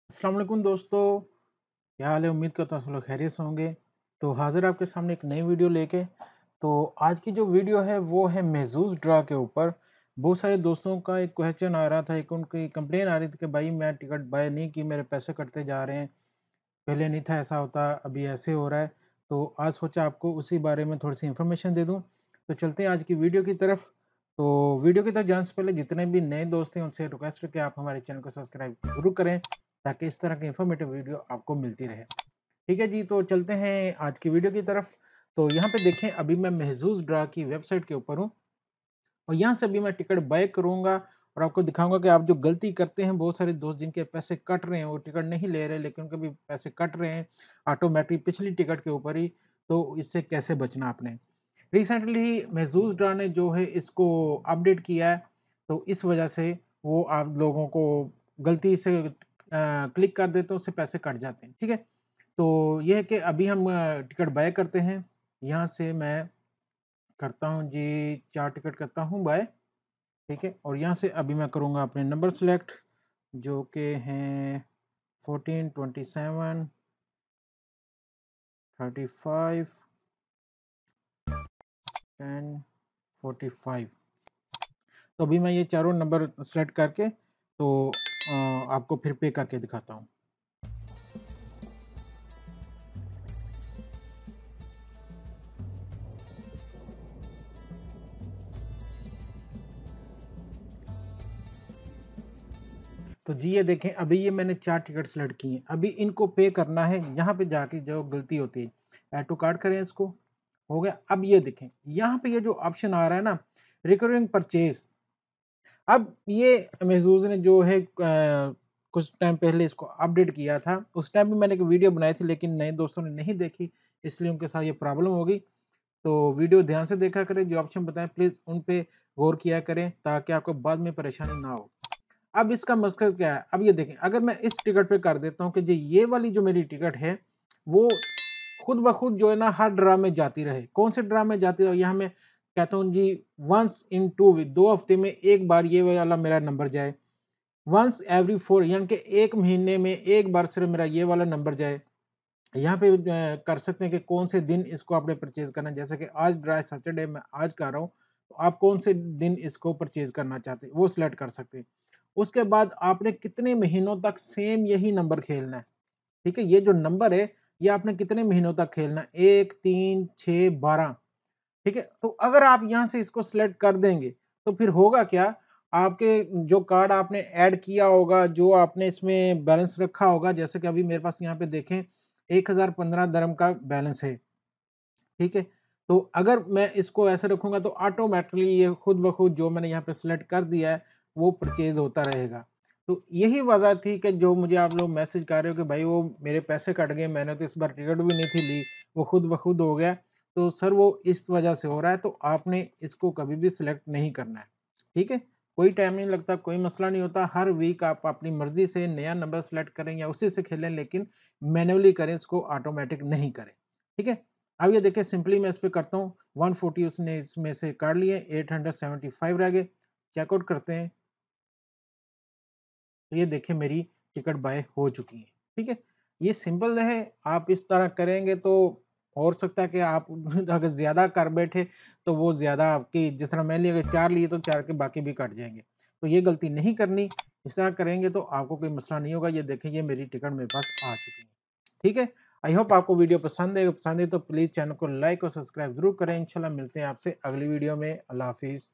अस्सलाम वालेकुम दोस्तों, क्या हाल है? उम्मीद करता हूँ सब लोग खैरियत से होंगे। तो हाज़िर आपके सामने एक नई वीडियो लेके। तो आज की जो वीडियो है वो है महज़ूज़ ड्रा के ऊपर। बहुत सारे दोस्तों का एक क्वेश्चन आ रहा था, एक उनकी कंप्लेन आ रही थी कि भाई मैं टिकट बाय नहीं की, मेरे पैसे कटते जा रहे हैं। पहले नहीं था ऐसा होता, अभी ऐसे हो रहा है। तो आज सोचा आपको उसी बारे में थोड़ी-सी इन्फॉर्मेशन दे दूँ। तो चलते हैं आज की वीडियो की तरफ। तो वीडियो की तरफ जाने से पहले जितने भी नए दोस्त हैं उनसे रिक्वेस्ट है कि आप हमारे चैनल को सब्सक्राइब ज़रूर करें, ताकि इस तरह की इन्फॉर्मेटिव वीडियो आपको मिलती रहे। ठीक है जी, तो चलते हैं आज की वीडियो की तरफ। तो यहाँ पे देखें, अभी मैं महज़ूज़ ड्रा की वेबसाइट के ऊपर हूँ और यहाँ से अभी मैं टिकट बाय करूँगा और आपको दिखाऊँगा कि आप जो गलती करते हैं, बहुत सारे दोस्त जिनके पैसे कट रहे हैं, वो टिकट नहीं ले रहे लेकिन उनके भी पैसे कट रहे हैं ऑटोमेटिक पिछली टिकट के ऊपर ही, तो इससे कैसे बचना आपने। रिसेंटली महज़ूज़ ड्रा ने जो है इसको अपडेट किया है, तो इस वजह से वो आप लोगों को गलती से क्लिक कर देते हैं, उससे पैसे कट जाते हैं, ठीक है? तो ये है कि अभी हम टिकट बाय करते हैं। यहाँ से मैं करता हूँ जी 4 टिकट करता हूँ बाय, ठीक है? और यहाँ से अभी मैं करूँगा अपने नंबर सेलेक्ट, जो कि हैं 14, 27, 35, 10, 45। तो अभी मैं ये चारों नंबर सेलेक्ट करके आपको फिर पे करके दिखाता हूँ। तो जी ये देखें, अभी ये मैंने 4 टिकट सेलेक्ट की हैं। अभी इनको पे करना है, यहाँ पे जाके जो गलती होती है, ऐड टू कार्ट करें इसको, हो गया। अब ये देखें, यहाँ पे ये जो ऑप्शन आ रहा है ना, रिकरिंग परचेज़, अब ये महज़ूज़ ने जो है कुछ टाइम पहले इसको अपडेट किया था। उस टाइम भी मैंने एक वीडियो बनाई थी लेकिन नए दोस्तों ने नहीं देखी, इसलिए उनके साथ ये प्रॉब्लम हो गई। तो वीडियो ध्यान से देखा करें, जो ऑप्शन बताएँ प्लीज़ उन पे गौर किया करें, ताकि आपको बाद में परेशानी ना हो। अब इसका मकसद क्या है? अब ये देखें, अगर मैं इस टिकट पे कर देता हूँ कि जी ये वाली जो मेरी टिकट है, वो खुद ब खुद जो है ना हर ड्रा में जाती रहे। कौन से ड्रा में जाती रहे? यहाँ मैं कहता हूँ जी वन्स इन 2 वीक, 2 हफ्ते में 1 बार ये वाला मेरा नंबर जाए। वन्स एवरी 4 यानी कि 1 महीने में 1 बार सिर्फ़ मेरा ये वाला नंबर जाए। यहाँ पे कर सकते हैं कि कौन से दिन इसको आपने परचेज़ करना है। जैसे कि आज ड्रा है सैटरडे, मैं आज कर रहा हूँ, तो आप कौन से दिन इसको परचेज़ करना चाहते हैं, वो सिलेक्ट कर सकते हैं। उसके बाद आपने कितने महीनों तक सेम यही नंबर खेलना है, ठीक है? ये जो नंबर है, ये आपने कितने महीनों तक खेलना है? 1, 3, 6, 12, ठीक है? तो अगर आप यहाँ से इसको सिलेक्ट कर देंगे, तो फिर होगा क्या? आपके जो कार्ड आपने ऐड किया होगा, जो आपने इसमें बैलेंस रखा होगा, जैसे कि अभी मेरे पास यहाँ पे देखें 1015 दिरहम का बैलेंस है, ठीक है? तो अगर मैं इसको ऐसे रखूँगा तो ऑटोमैटिकली ये खुद ब खुद जो मैंने यहाँ पे सिलेक्ट कर दिया है, वो परचेज़ होता रहेगा। तो यही वजह थी कि जो मुझे आप लोग मैसेज कर रहे हो कि भाई वो मेरे पैसे कट गए, मैंने तो इस बार टिकट भी नहीं थी ली, वो खुद ब खुद हो गया। तो सर वो इस वजह से हो रहा है, तो आपने इसको कभी भी सिलेक्ट नहीं करना है, ठीक है? कोई टाइम नहीं लगता, कोई मसला नहीं होता, हर वीक आप अपनी मर्ज़ी से नया नंबर सेलेक्ट करें या उसी से खेलें, लेकिन मैन्युअली करें, इसको ऑटोमैटिक नहीं करें, ठीक है? अब ये देखिए, सिंपली मैं इस पे करता हूँ, 140 उसने इसमें से काट लिए, 875 रह गए। चेकआउट करते हैं, तो ये देखिए मेरी टिकट बाय हो चुकी है, ठीक है? ये सिंपल है, आप इस तरह करेंगे तो हो सकता है कि आप अगर ज़्यादा कर बैठे, तो वो ज़्यादा आपकी, जिस तरह मैंने अगर 4 लिए तो 4 के बाकी भी कट जाएँगे। तो ये गलती नहीं करनी, इस तरह करेंगे तो आपको कोई मसला नहीं होगा। ये देखें, ये मेरी टिकट मेरे पास आ चुकी है, ठीक है? आई होप आपको वीडियो पसंद है तो प्लीज़ चैनल को लाइक और सब्सक्राइब ज़रूर करें। इंशाल्लाह मिलते हैं आपसे अगली वीडियो में। अल्लाह हाफ़िज़।